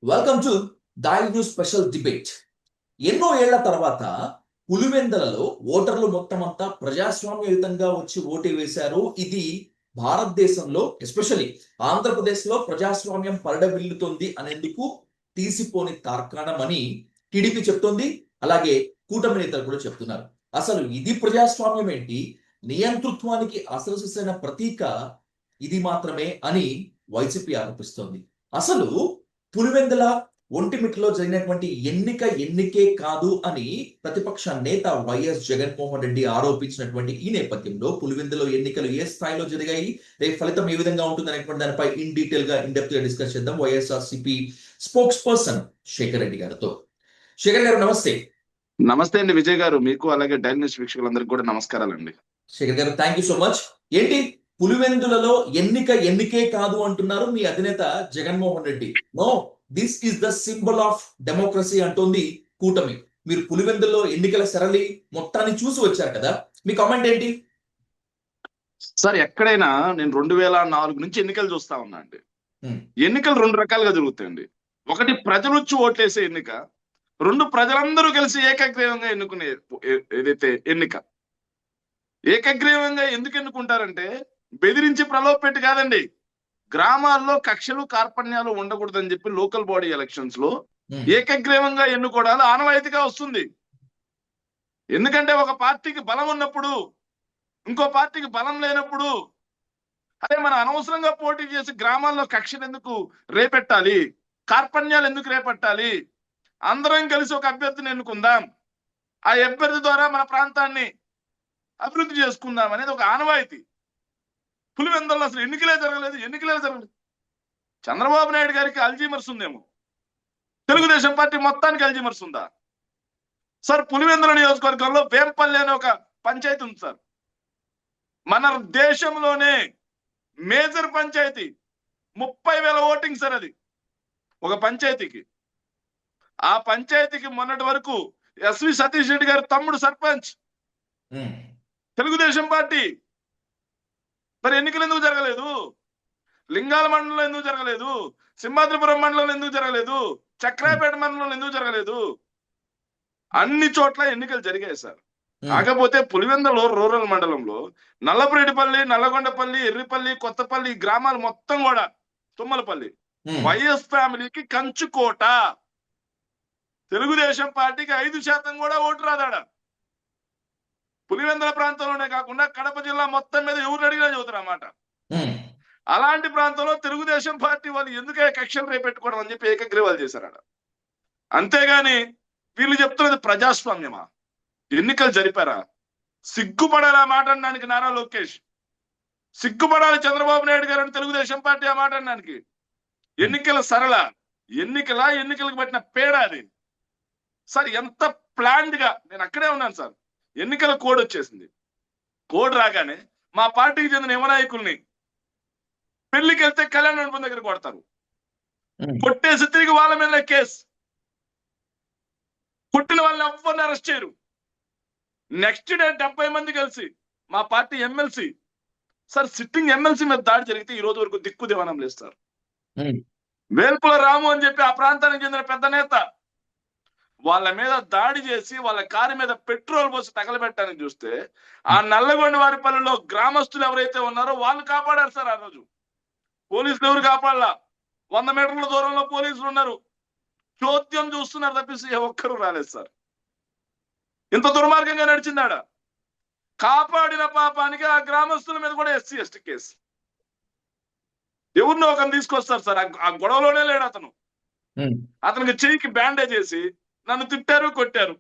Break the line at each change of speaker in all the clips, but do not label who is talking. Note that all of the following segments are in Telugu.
వెల్కమ్ టు దాయి న్యూస్ స్పెషల్ డిబేట్. ఎన్నో ఏళ్ల తర్వాత పులివెందలలో ఓటర్లు మొత్తం అంతా ప్రజాస్వామ్యయుతంగా వచ్చి ఓటు వేశారు. ఇది భారతదేశంలో ఎస్పెషల్లీ ఆంధ్రప్రదేశ్లో ప్రజాస్వామ్యం పరిడవిల్లుతుంది అనేందుకు తీసిపోని తార్కాణం అని టీడీపీ చెప్తోంది. అలాగే కూటమి నేతలు కూడా చెప్తున్నారు. అసలు ఇది ప్రజాస్వామ్యం ఏంటి, నియంతృత్వానికి అసలు ప్రతీక ఇది మాత్రమే అని వైసీపీ ఆరోపిస్తోంది. అసలు పులివెందుల ఒంటిమిట్టలో జరిగినటువంటి ఎన్నికే కాదు అని ప్రతిపక్ష నేత వైఎస్ జగన్మోహన్ రెడ్డి ఆరోపించినటువంటి ఈ నేపథ్యంలో పులివెందులో ఎన్నికలు ఏ స్థాయిలో జరిగాయి, రేపు ఫలితం ఏ విధంగా ఉంటుంది అనేటువంటి దానిపై ఇన్ డీటెయిల్ గా ఇండెప్త్ గా డిస్కస్ చేద్దాం వైఎస్ఆర్సీపీ స్పోక్స్ పర్సన్ శేఖర్ రెడ్డి గారితో. శేఖర్ గారు నమస్తే.
నమస్తే అండి విజయ్ గారు, మీకు అలాగే డైల్ న్యూస్ వీక్షకులందరికీ కూడా నమస్కారాలండి.
శేఖర్ గారు థ్యాంక్ యూ సో మచ్. ఏంటి పులివెందులలో ఎన్నికే కాదు అంటున్నారు మీ అధినేత Jaganmohan Reddy. No, this is the symbol of democracy అంటోంది కూటమి. మీరు పులివెందుల్లో ఎన్నికల సరళి మొత్తాన్ని చూసి వచ్చారు కదా, మీ కామెంట్ ఏంటి?
సార్, ఎక్కడైనా నేను 2004 నుంచి ఎన్నికలు చూస్తా ఉన్నా అండి. ఎన్నికలు రెండు రకాలుగా జరుగుతాయండి. ఒకటి ప్రజలు వచ్చి ఓట్లేసే ఎన్నిక, రెండు ప్రజలందరూ కలిసి ఏకగ్రీవంగా ఎన్నుకునే ఏదైతే ఎన్నిక. ఏకగ్రీవంగా ఎందుకు ఎన్నుకుంటారంటే బెదిరించి ప్రలోభపెట్టి కాదండి. గ్రామాల్లో కక్షలు కార్పణ్యాలు ఉండకూడదని చెప్పి లోకల్ బాడీ ఎలక్షన్స్ లో ఏకగ్రీవంగా ఎన్నుకోవడాలు ఆనవాయితీగా వస్తుంది. ఎందుకంటే ఒక పార్టీకి బలం ఉన్నప్పుడు ఇంకో పార్టీకి బలం లేనప్పుడు అదే మనం అనవసరంగా పోటీ చేసి గ్రామాల్లో కక్షలు ఎందుకు రేపెట్టాలి, కార్పణ్యాలు ఎందుకు రేపెట్టాలి, అందరం కలిసి ఒక అభ్యర్థిని ఎన్నుకుందాం, ఆ అభ్యర్థి ద్వారా మన ప్రాంతాన్ని అభివృద్ధి చేసుకుందాం అనేది ఒక ఆనవాయితీ. పులివెందుల్లో అసలు ఎన్నికలే జరగలేదు. చంద్రబాబు నాయుడు గారికి అల్జీమర్స్ ఉందేమో, తెలుగుదేశం పార్టీ మొత్తానికి అల్జీమర్స్ ఉందా? సార్, పులివెందుల నియోజకవర్గంలో వేంపల్లి అనే ఒక పంచాయతీ ఉంది సార్. మన దేశంలోనే మేజర్ పంచాయతీ, 30,000 ఓటింగ్ సార్ అది ఒక పంచాయతీకి. ఆ పంచాయతీకి మొన్నటి వరకు ఎస్వి సతీష్ రెడ్డి గారు తమ్ముడు సర్పంచ్, తెలుగుదేశం పార్టీ. మరి ఎన్నికలు ఎందుకు జరగలేదు? లింగాల మండలంలో ఎందుకు జరగలేదు? సింహాద్రిపురం మండలంలో ఎందుకు జరగలేదు? చక్రాయపేట మండలంలో ఎందుకు జరగలేదు? అన్ని చోట్ల ఎన్నికలు జరిగాయి సార్. కాకపోతే పులివెందుల రూరల్ మండలంలో నల్లపురెడ్డిపల్లి, నల్లగొండపల్లి, ఎర్రిపల్లి, కొత్తపల్లి గ్రామాలు మొత్తం కూడా, తుమ్మలపల్లి వైఎస్ ఫ్యామిలీకి కంచుకోట. తెలుగుదేశం పార్టీకి 5% కూడా ఓటు రాదాడ. పులివెందుల ప్రాంతంలోనే కాకుండా కడప జిల్లా మొత్తం మీద ఎవరు అడిగినా చదువుతారు అన్నమాట. అలాంటి ప్రాంతంలో తెలుగుదేశం పార్టీ వాళ్ళు ఎందుకే కక్షలు రేపెట్టుకోవడం అని చెప్పి ఏకగ్రీవాలు చేశారట. అంతేగాని వీళ్ళు చెప్తున్నది ప్రజాస్వామ్యమా? ఎన్నికలు జరిపారా? సిగ్గుపడాలి ఆ మాట అనడానికి నారా లోకేష్, సిగ్గుపడాలి చంద్రబాబు నాయుడు గారు అని తెలుగుదేశం పార్టీ ఆ మాట అనడానికి. ఎన్నికల సరళ, ఎన్నికలకు పట్టిన పేడ అది సార్. ఎంత ప్లాన్డ్ గా, నేను అక్కడే ఉన్నాను సార్. ఎన్నికల కోడ్ వచ్చేసింది. కోడ్ రాగానే మా పార్టీకి చెందిన యువనాయకుల్ని పెళ్లికి వెళ్తే కళ్యాణ మండపం దగ్గర కొడతారు, కొట్టేసి తిరిగి వాళ్ళ మీద కేసు, కొట్టిన వాళ్ళని ఎవరిని అరెస్ట్ చేయరు. నెక్స్ట్ డే 70 మంది కలిసి మా party MLC sir, sitting MLC మీద దాడి జరిగితే ఈ రోజు వరకు దిక్కు దివానం లేదు సార్. వేల్పుల రాము అని చెప్పి ఆ ప్రాంతానికి చెందిన పెద్ద నేత, వాళ్ళ మీద దాడి చేసి వాళ్ళ కారు మీద పెట్రోల్ పోసి తగలబెట్టడానికి చూస్తే ఆ నల్లగొండ వారిపల్లిలో గ్రామస్తులు ఎవరైతే ఉన్నారో వాళ్ళు కాపాడారు సార్. ఆ రోజు పోలీసులు ఎవరు కాపాడలా. 100 మీటర్ల దూరంలో పోలీసులు ఉన్నారు, చోద్యం చూస్తున్నారు తప్పిసి ఒక్కరు రాలేదు సార్. ఇంత దుర్మార్గంగా నడిచిందాడ. కాపాడిన పాపానికి ఆ గ్రామస్తుల మీద కూడా SC ST కేసు. ఎవరినో ఒకరిని తీసుకొస్తారు సార్. ఆ గొడవలోనే లేడు అతను. అతనికి చెయ్యికి బ్యాండేజ్ చేసి నన్ను తిట్టారు, కొట్టారు.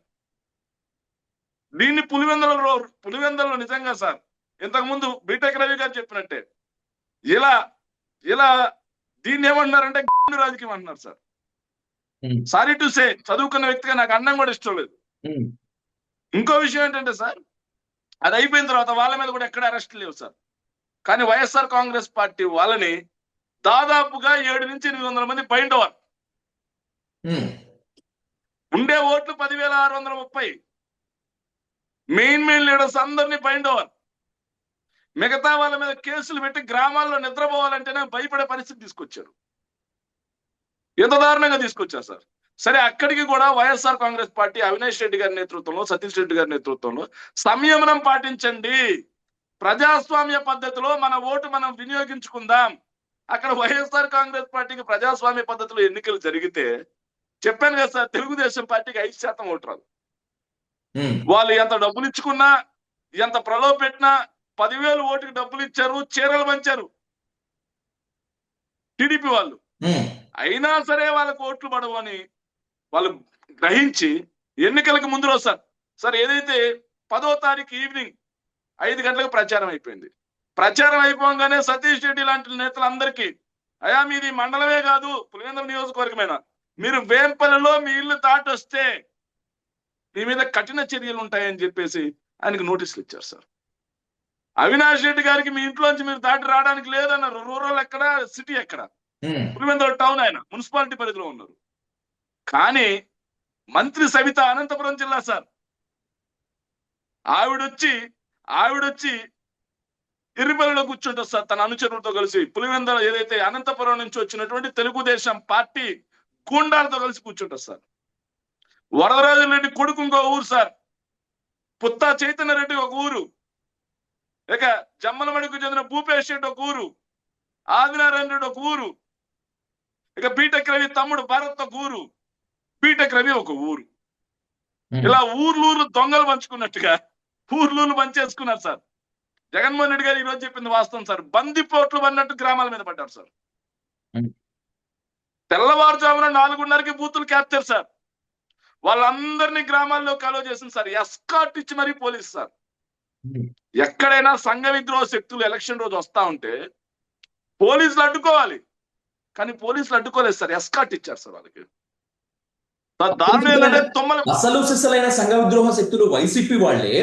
దీన్ని పులివెందులలో నిజంగా సార్, ఇంతకు ముందు బీటెక్ రవి గారు చెప్పినట్టే ఇలా దీన్ని ఏమంటున్నారంటే రాజకీయం అంటున్నారు సార్. సారీ టు సే, చదువుకున్న వ్యక్తిగా నాకు అన్నం కూడా ఇష్టం లేదు. ఇంకో విషయం ఏంటంటే సార్, అది అయిపోయిన తర్వాత వాళ్ళ మీద కూడా ఎక్కడ అరెస్ట్ లేవు సార్. కానీ వైఎస్ఆర్ కాంగ్రెస్ పార్టీ వాళ్ళని దాదాపుగా 700 నుంచి 800 మంది బైండ్ ఓవర్, ఉండే ఓట్లు 10,630, మెయిన్ లీడర్స్ అందరినీ బైండ్ ఓవర్. మిగతా వాళ్ళ మీద కేసులు పెట్టి గ్రామాల్లో నిద్రపోవాలంటేనే భయపడే పరిస్థితి తీసుకొచ్చారు. ఎంత దారుణంగా తీసుకొచ్చారు సార్. సరే అక్కడికి కూడా వైఎస్ఆర్ కాంగ్రెస్ పార్టీ అవినాష్ రెడ్డి గారి నేతృత్వంలో, సతీష్ రెడ్డి గారి నేతృత్వంలో సంయమనం పాటించండి, ప్రజాస్వామ్య పద్ధతిలో మన ఓటు మనం వినియోగించుకుందాం. అక్కడ వైఎస్ఆర్ కాంగ్రెస్ పార్టీకి ప్రజాస్వామ్య పద్ధతిలో ఎన్నికలు జరిగితే చెప్పాను కదా సార్, తెలుగుదేశం పార్టీకి 5% ఓటు రాదు. వాళ్ళు ఎంత డబ్బులు ఇచ్చుకున్నా, ఎంత ప్రలోభ పెట్టినా 10,000 ఓటుకి డబ్బులు ఇచ్చారు, చీరలు పంచారు టీడీపీ వాళ్ళు. అయినా సరే వాళ్ళకు ఓట్లు పడవు అని వాళ్ళు గ్రహించి ఎన్నికలకు ముందు రోజు సార్ ఏదైతే 10వ తారీఖు ఈవినింగ్ 5 గంటలకు ప్రచారం అయిపోయింది. ప్రచారం అయిపోగానే సతీష్ రెడ్డి లాంటి నేతలందరికీ, అయా మీది మండలమే కాదు పులివెందుల నియోజకవర్గమేనా, మీరు వేంపల్లిలో మీ ఇల్లు దాటి వస్తే మీ మీద కఠిన చర్యలు ఉంటాయని చెప్పేసి ఆయనకు నోటీసులు ఇచ్చారు సార్. అవినాష్ రెడ్డి గారికి మీ ఇంట్లోంచి మీరు దాటి రావడానికి లేదన్నారు. రూరల్ ఎక్కడ, సిటీ ఎక్కడ, పులివెందుల టౌన్, ఆయన మున్సిపాలిటీ పరిధిలో ఉన్నారు. కానీ మంత్రి సవిత అనంతపురం జిల్లా సార్, ఆవిడొచ్చి ఎర్రిపల్లిలో కూర్చుంటారు సార్ తన అనుచరులతో కలిసి. పులివెందుల ఏదైతే అనంతపురం నుంచి వచ్చినటువంటి తెలుగుదేశం పార్టీ గూండాలతో కలిసి కూర్చుంటారు సార్. వరదరాజు రెడ్డి కొడుకు ఇంకో ఊరు సార్, పుత్తా చైతన్య రెడ్డి ఒక ఊరు, ఇక జమ్మలమడికి చెందిన భూపేష్ రెడ్డి ఒక ఊరు, ఆదినారాయణ రెడ్డి ఒక ఊరు, ఇక బీటెక్ రవి తమ్ముడు భారత్ ఒక ఊరు, బీటెక్ రవి ఒక ఊరు. ఇలా ఊర్లూరు దొంగలు పంచుకున్నట్టుగా ఊర్లూరు పంచేసుకున్నారు సార్. జగన్మోహన్ రెడ్డి గారు ఈరోజు చెప్పింది వాస్తవం సార్. బందిపోట్లు పడినట్టు గ్రామాల మీద పడ్డారు సార్. తెల్లవారుజామున 4:30కి బూతులు క్యాప్చర్ సార్. వాళ్ళందరినీ గ్రామాల్లో కాలో చేసింది సార్. ఎస్కాట్ ఇచ్చి మరీ పోలీసు సార్. ఎక్కడైనా సంఘ విద్రోహ శక్తులు ఎలక్షన్ రోజు వస్తా ఉంటే పోలీసులు అడ్డుకోవాలి, కానీ పోలీసులు అడ్డుకోలేదు సార్, ఎస్కాట్ ఇచ్చారు సార్ వాళ్ళకి. దారుణం ఏంటంటే
అసలు సిసలైన సంఘ విద్రోహ శక్తులు వైసీపీ వాళ్లే.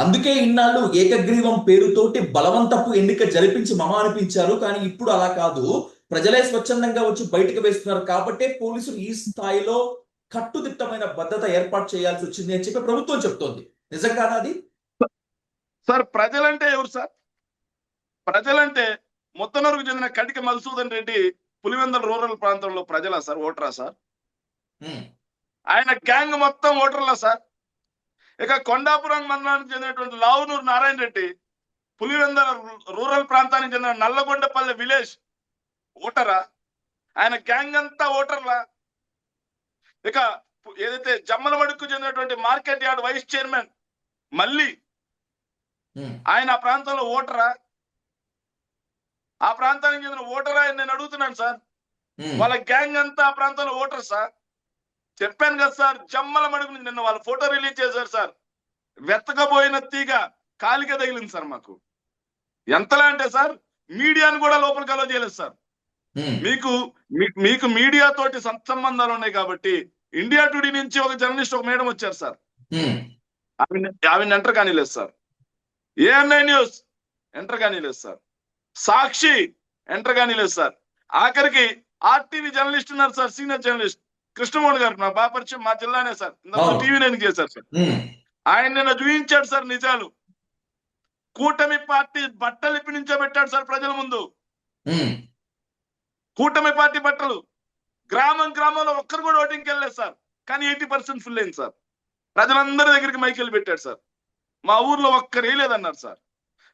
అందుకే ఇన్నాళ్ళు ఏకగ్రీవం పేరుతోటి బలవంతపు ఎన్నిక జరిపించి మమ అనిపించారు. కానీ ఇప్పుడు అలా కాదు, ప్రజలే స్వచ్ఛందంగా వచ్చి బయటకు వేస్తున్నారు కాబట్టే పోలీసులు ఈ స్థాయిలో కట్టుదిట్టమైన భద్రత ఏర్పాటు చేయాల్సి వచ్చింది అని చెప్పి ప్రభుత్వం చెప్తోంది. నిజంగానా అది?
సార్ ప్రజలంటే ఎవరు సార్? ప్రజలంటే ముత్తనూరుకు చెందిన కటిక మధుసూదన్ రెడ్డి పులివెందుల రూరల్ ప్రాంతంలో ప్రజలా సార్, ఓటరా సార్? ఆయన గ్యాంగ్ మొత్తం ఓటర్లా సార్. ఇక కొండాపురం మండలానికి చెందినటువంటి లావునూరు నారాయణ రెడ్డి పులివెందుల రూరల్ ప్రాంతానికి చెందిన నల్లగొండపల్లి విలేజ్ ఓటరా? ఆయన గ్యాంగ్ అంతా ఓటర్లా. ఇక ఏదైతే జమ్మలమడుకు చెందినటువంటి మార్కెట్ యార్డ్ వైస్ చైర్మన్ మళ్ళీ ఆయన ఆ ప్రాంతంలో ఓటరా? ఆ ప్రాంతానికి చెందిన ఓటరా నేను అడుగుతున్నాను సార్. వాళ్ళ గ్యాంగ్ అంతా ఆ ప్రాంతంలో ఓటర్ సార్. చెప్పాను కదా సార్, జమ్మలమడుగు నుంచి నిన్న వాళ్ళ ఫోటో రిలీజ్ చేశారు సార్. వెతకబోయిన తీగ కాలిక తగిలింది సార్ మాకు. ఎంతలా అంటే సార్, మీడియాను కూడా లోపలికి అలో చేయలేదు సార్. మీకు మీడియా తోటి సత్సంబంధాలు ఉన్నాయి కాబట్టి ఇండియా టుడే నుంచి ఒక జర్నలిస్ట్, ఒక మేడం వచ్చారు సార్. ఆవిడ ఎంటర్ కానీ లేదు సార్. ఏఎన్ఐ న్యూస్ ఎంటర్ కానీ లేదు సార్. సాక్షి ఎంటర్ కానీ లేదు సార్. ఆఖరికి ఆర్టీవీ జర్నలిస్ట్ ఉన్నారు సార్, సీనియర్ జర్నలిస్ట్ కృష్ణమోహన్ గారు, నా బాపరిచయం, మా జిల్లానే సార్, టీవీ నేను చేశారు సార్. ఆయన నిన్న చూపించాడు సార్ నిజాలు. కూటమి పార్టీ బట్టలు ఇప్పి నుంచోబెట్టాడు సార్ ప్రజల ముందు. కూటమి పార్టీ బట్టలు గ్రామంలో ఒక్కరు కూడా ఓటింగ్కి వెళ్ళలేదు సార్. కానీ 80% ఫుల్ అయింది సార్. ప్రజలందరి దగ్గరికి మైకెళ్ళి పెట్టాడు సార్. మా ఊర్లో ఒక్కరు వేయలేదన్నారు సార్.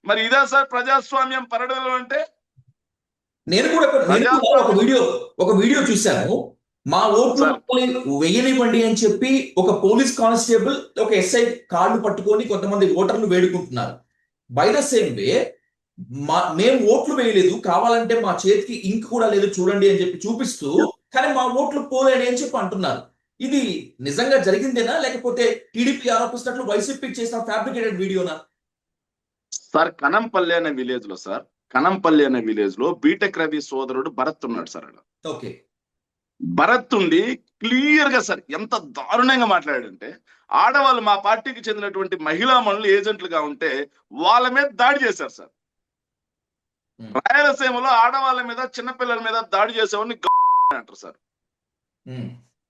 మరి ఇదే సార్ ప్రజాస్వామ్యం పరడలు అంటే?
నేను కూడా ఒక వీడియో చూశాను. మా ఓట్లు వెయ్యనివ్వండి అని చెప్పి ఒక పోలీస్ కానిస్టేబుల్, ఒక ఎస్ఐ కార్డు పట్టుకొని కొంతమంది ఓటర్లు వేడుకుంటున్నారు. బై ద సేమ్ వే మేము ఓట్లు వేయలేదు, కావాలంటే మా చేతికి ఇంక్ కూడా లేదు చూడండి అని చెప్పి చూపిస్తూ, కానీ మా ఓట్లు పోలేని అని చెప్పి అంటున్నారు. ఇది నిజంగా జరిగిందేనా, లేకపోతే టీడీపీ ఆరోపిస్తున్నట్లు వైసీపీ చేసిన ఫ్యాబ్రికేటెడ్ వీడియోనా?
సార్ కనంపల్లి అనే విలేజ్ లో బీటెక్ రవి సోదరుడు భరత్ ఉన్నాడు సార్.
ఓకే.
భరత్ ఉండి క్లియర్ గా సార్ ఎంత దారుణంగా మాట్లాడాడంటే, ఆడవాళ్ళు మా పార్టీకి చెందినటువంటి మహిళా మనులు ఏజెంట్లుగా ఉంటే వాళ్ళ మీద దాడి చేశారు సార్. రాయలసీమలో ఆడవాళ్ళ మీద, చిన్నపిల్లల మీద దాడి చేసేవాడిని అంటారు సార్.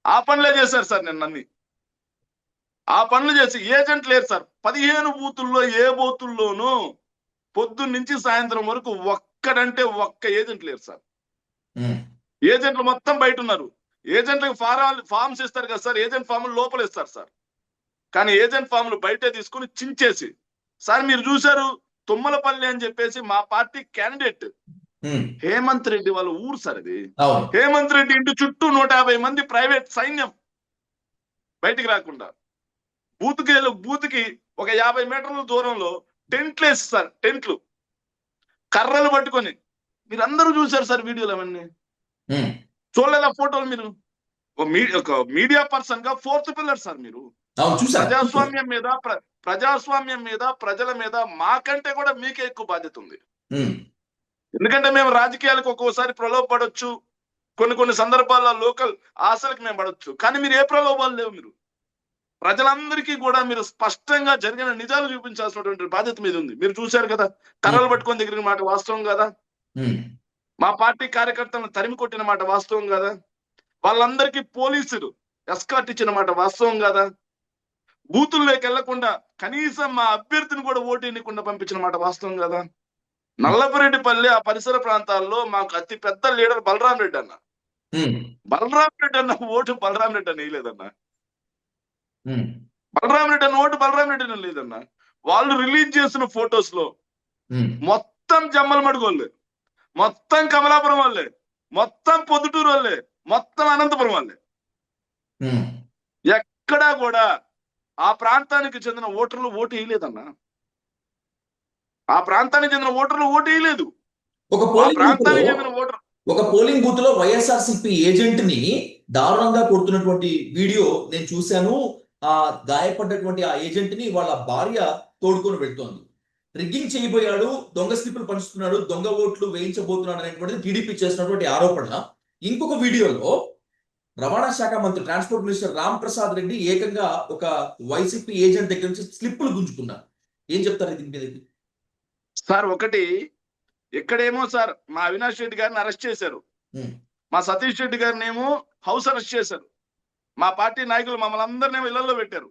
ఆ పనులే చేశారు సార్ నిన్నన్ని. ఆ పనులు చేసి ఏజెంట్ లేరు సార్. 15 బూతుల్లో ఏ బూతుల్లోనూ పొద్దున్న నుంచి సాయంత్రం వరకు ఒక్కడంటే ఒక్క ఏజెంట్ లేరు సార్. ఏజెంట్లు మొత్తం బయట ఉన్నారు. ఏజెంట్లకు ఫార్మ్స్ ఇస్తారు కదా సార్, ఏజెంట్ ఫామ్లు లోపల ఇస్తారు సార్. కానీ ఏజెంట్ ఫామ్లు బయటే తీసుకుని చించేసి, సార్ మీరు చూశారు తుమ్మలపల్లి అని చెప్పేసి మా పార్టీ క్యాండిడేట్ హేమంత్ రెడ్డి వాళ్ళ ఊరు సార్ అది. హేమంత్ రెడ్డి ఇంటి చుట్టూ 150 మంది ప్రైవేట్ సైన్యం బయటికి రాకుండా బూత్కి ఒక 50 మీటర్ల దూరంలో టెంట్లు వేస్తారు. టెంట్లు కర్రలు పట్టుకొని మీరందరూ చూశారు సార్ వీడియోలు అవన్నీ. చూడలేదా ఫోటోలు మీరు? ఒక మీడియా పర్సన్ గా 4th పిల్లర్ సార్ మీరు. ప్రజాస్వామ్యం మీద ప్రజల మీద మాకంటే కూడా మీకే ఎక్కువ బాధ్యత ఉంది. ఎందుకంటే మేము రాజకీయాలకు ఒక్కోసారి ప్రలోభపడొచ్చు, కొన్ని సందర్భాల్లో లోకల్ ఆశలకు మేము పడవచ్చు. కానీ మీరు ఏ ప్రలోభాలు లేవు. మీరు ప్రజలందరికీ కూడా మీరు స్పష్టంగా జరిగిన నిజాలు చూపించాల్సినటువంటి బాధ్యత మీద ఉంది. మీరు చూశారు కదా, కర్రలు పట్టుకొని దగ్గర మాట వాస్తవం కదా, మా పార్టీ కార్యకర్తలను తరిమి కొట్టిన మాట వాస్తవం కదా, వాళ్ళందరికీ పోలీసులు ఎస్కార్ట్ ఇచ్చిన మాట వాస్తవం కదా, బూతుల్లోకి వెళ్లకుండా కనీసం మా అభ్యర్థిని కూడా ఓటు ఎన్నికుండా పంపించిన మాట వాస్తవం కదా. నల్లపురెడ్డిపల్లి ఆ పరిసర ప్రాంతాల్లో మాకు అతి పెద్ద లీడర్ బలరాం రెడ్డి అన్న. బలరాం రెడ్డి అన్న ఓటు బలరాం రెడ్డి అని వేయలేదన్న. బలరాం రెడ్డి అన్న ఓటు బలరాం రెడ్డి అని లేదన్న. వాళ్ళు రిలీజ్ చేసిన ఫొటోస్ లో మొత్తం జమ్మల మడుగోళ్ళే, మొత్తం కమలాపురం వాళ్ళే, మొత్తం పొద్దుటూరు వాళ్ళే, మొత్తం అనంతపురం వాళ్ళే. ఎక్కడా కూడా ఆ ప్రాంతానికి చెందిన ఓటర్లు ఓటు వేయలేదన్న. ఆ ప్రాంతానికి చెందిన ఓటర్లు ఓటు వేయలేదు.
ఒక పోలింగ్ బూత్ లో వైఎస్ఆర్సీపీ ఏజెంట్ ని దారుణంగా కొడుతున్నటువంటి వీడియో నేను చూశాను. ఆ గాయపడ్డటువంటి ఆ ఏజెంట్ ని వాళ్ళ భార్య తోడుకొని వెళ్తోంది. రిగ్గింగ్ చేయబోయాడు, దొంగ స్లిప్పులు పంచుతున్నాడు, దొంగ ఓట్లు వేయించబోతున్నాడు అనేటువంటిది టీడీపీ చేసినటువంటి ఆరోపణ. ఇంకొక వీడియోలో రవాణా శాఖ మంత్రి ట్రాన్స్పోర్ట్ మినిస్టర్ రామ్ ప్రసాద్ రెడ్డి ఏకంగా ఒక వైసీపీ ఏజెంట్ దగ్గర నుంచి స్లిప్పులు గుంజుకున్నారు. ఏం చెప్తారు దీని మీద?
సార్ ఒకటి, ఎక్కడేమో సార్ మా అవినాష్ రెడ్డి గారిని అరెస్ట్ చేశారు, మా సతీష్ రెడ్డి గారిని ఏమో హౌస్ అరెస్ట్ చేశారు, మా పార్టీ నాయకులు మమ్మల్ని అందరినేమో ఇళ్లలో పెట్టారు.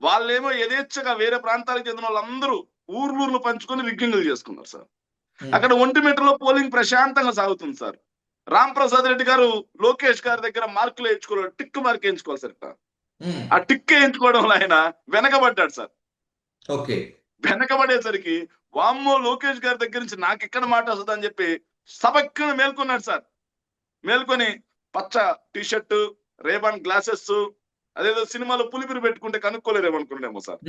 వాళ్ళేమో యథేచ్ఛగా వేరే ప్రాంతాలకు చెందిన వాళ్ళందరూ ఊర్లు పంచుకొని రిగ్గింగ్లు చేసుకున్నారు సార్. అక్కడ ఒంటిమిట్టలో పోలింగ్ ప్రశాంతంగా సాగుతుంది సార్. రామ్ ప్రసాద్ రెడ్డి గారు లోకేష్ గారి దగ్గర మార్కులు వేయించుకోవాలి, టిక్ మార్క్ వేయించుకోవాలి సార్. ఆ టిక్ వేయించుకోవడంలో ఆయన వెనకబడ్డాడు సార్. వెనకబడేసరికి వామ్మో లోకేష్ గారి దగ్గర నుంచి నాకు ఎక్కడ మాట వస్తుంది అని చెప్పి సబక్కన మేల్కొన్నాడు సార్. మేల్కొని పచ్చ టీషర్ట్, రేబాన్ గ్లాసెస్, అదేదో సినిమాలో పులిపిరి పెట్టుకుంటే కనుక్కోలేరేమనుకున్నాడేమో సార్.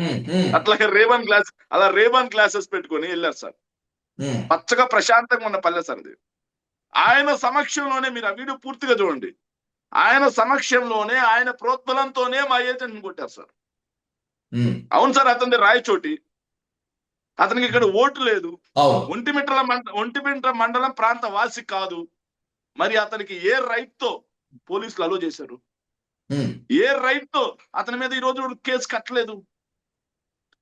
అట్లాగే రేబాన్ గ్లాసెస్ పెట్టుకొని వెళ్ళారు సార్. పచ్చగా ప్రశాంతంగా ఉన్న పల్లె సార్ అది. ఆయన సమక్షంలోనే మీరు ఆ వీడియో పూర్తిగా చూడండి. ఆయన సమక్షంలోనే ఆయన ప్రోద్బలంతోనే మా ఏజెంట్ కొట్టారు సార్. అవును సార్, అతనిది రాయచోటి, అతనికి ఇక్కడ ఓటు లేదు, ఒంటిమిట్ట మండలం ప్రాంత వాసి కాదు. మరి అతనికి ఏ రైట్ తో పోలీసులు అలో చేశారు? ఏ రైట్ తో అతని మీద ఈ రోజు కేసు కట్టలేదు?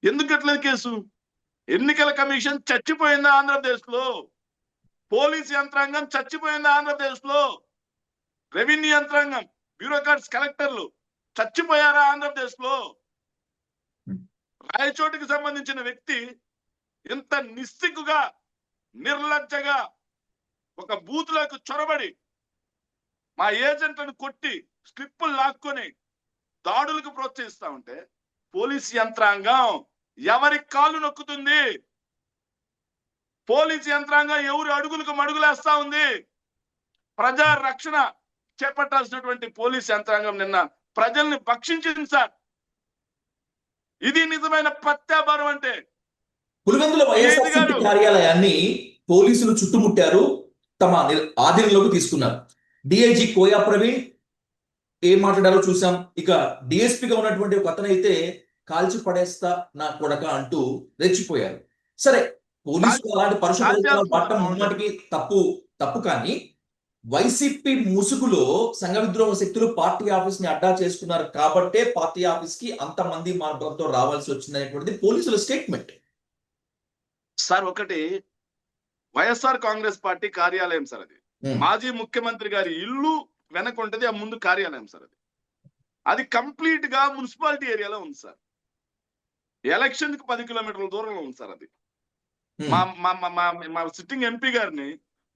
ఎందుకు కట్టలేదు కేసు? ఎన్నికల కమిషన్ చచ్చిపోయిందా ఆంధ్రప్రదేశ్ లో? పోలీస్ యంత్రాంగం చచ్చిపోయిందా ఆంధ్రప్రదేశ్ లో? రెవెన్యూ యంత్రాంగం, బ్యూరోక్రాట్స్, కలెక్టర్లు చచ్చిపోయారా ఆంధ్రప్రదేశ్ లో? రాయచోటికి సంబంధించిన వ్యక్తి ఇంత నిస్సిగ్గుగా, నిర్లజ్జగా ఒక బూత్లకు చొరబడి మా ఏజెంట్లను కొట్టి స్లిప్పులు లాక్కొని దాడులకు ప్రోత్సహిస్తా ఉంటే పోలీస్ యంత్రాంగం ఎవరి కాళ్ళు నొక్కుతుంది? పోలీస్ యంత్రాంగం ఎవరి అడుగులకు మడుగులేస్తా ఉంది? ప్రజా రక్షణ చేపట్టాల్సినటువంటి పోలీస్ యంత్రాంగం నిన్న ప్రజల్ని భక్షించింది సార్. ఇది నిజమైన ప్రత్యాభారం అంటే.
పులివెందుల వైఎస్ఆర్సీపీ కార్యాలయాన్ని పోలీసులు చుట్టుముట్టారు, తమ ఆధీనంలోకి తీసుకున్నారు. డిఐజీ కోయా ప్రవీణ్ ఏం మాట్లాడారో చూసాం. ఇక డిఎస్పీగా ఉన్నటువంటి ఒక అతనైతే కాల్చి పడేస్తా నా కొడక అంటూ రెచ్చిపోయారు. సరే, పోలీసులు అలాంటి పరిశుభ్రతను పట్టడం ముమ్మాటికి తప్పు. కానీ వైసీపీ ముసుగులో సంఘ విద్రోహ శక్తులు పార్టీ ఆఫీస్ ని అడ్డా చేసుకున్నారు కాబట్టే పార్టీ ఆఫీస్ కి అంతమంది మార్గంతో రావాల్సి వచ్చింది అనేటువంటిది పోలీసుల స్టేట్మెంట్.
సార్ ఒకటి, వైఎస్ఆర్ కాంగ్రెస్ పార్టీ కార్యాలయం సార్ అది. మాజీ ముఖ్యమంత్రి గారి ఇల్లు వెనక ఉంటది, ఆ ముందు కార్యాలయం సార్ అది. అది కంప్లీట్ గా మున్సిపాలిటీ ఏరియాలో ఉంది సార్. ఎలక్షన్ కి 10 కిలోమీటర్ల దూరంలో ఉంది సార్ అది. మా సిట్టింగ్ ఎంపీ గారిని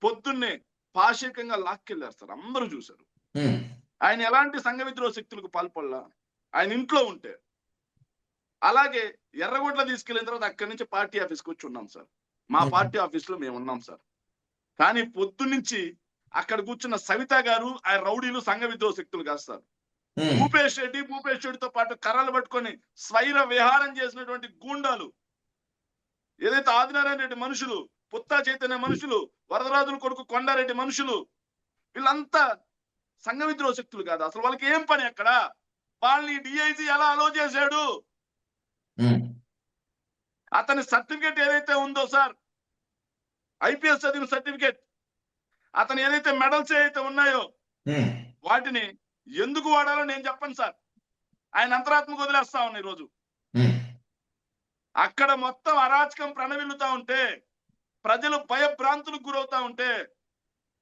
పొద్దున్నే పాశవికంగా లాక్కెళ్ళారు సార్, అందరూ చూశారు.
ఉమ్,
ఆయన ఎలాంటి సంఘ విద్రోహ శక్తులకు పాల్పడలా. ఆయన ఇంట్లో ఉంటే. అలాగే ఎర్రగొడ్ల తీసుకెళ్లిన తర్వాత అక్కడి నుంచి పార్టీ ఆఫీస్కి వచ్చి ఉన్నాం సార్. మా
ఉమ్,
పార్టీ ఆఫీస్ లో మేము ఉన్నాం సార్. కానీ పొద్దున్నుంచి అక్కడ కూర్చున్న సవిత గారు ఆ రౌడీలు సంఘ విద్రోహ శక్తులు కాదు సార్.
ఉమ్,
భూపేష్ రెడ్డితో పాటు కర్రలు పట్టుకొని స్వైర విహారం చేసినటువంటి గూండాలు, ఏదైతే ఆదినారాయణ రెడ్డి మనుషులు, పుత్తా చైతన్య మనుషులు, వరదరాజుల కొడుకు కొండారెడ్డి మనుషులు, వీళ్ళంతా సంఘ విద్రోహ శక్తులు కాదు. అసలు వాళ్ళకి ఏం పని అక్కడ? వాళ్ళని డిఐజీ ఎలా అలో చేశాడు?
ఉమ్,
అతని సర్టిఫికేట్ ఏదైతే ఉందో సార్, ఐపీఎస్ చదివిన సర్టిఫికేట్, అతను ఏదైతే మెడల్స్ ఏదైతే ఉన్నాయో
ఉమ్,
వాటిని ఎందుకు వాడాలో నేను చెప్పను సార్. ఆయన అంతరాత్మకు వదిలేస్తా ఉన్నా ఈరోజు.
ఉమ్,
అక్కడ మొత్తం అరాచకం ప్రణవిల్లుతా ఉంటే, ప్రజలు భయభ్రాంతులకు గురవుతా ఉంటే,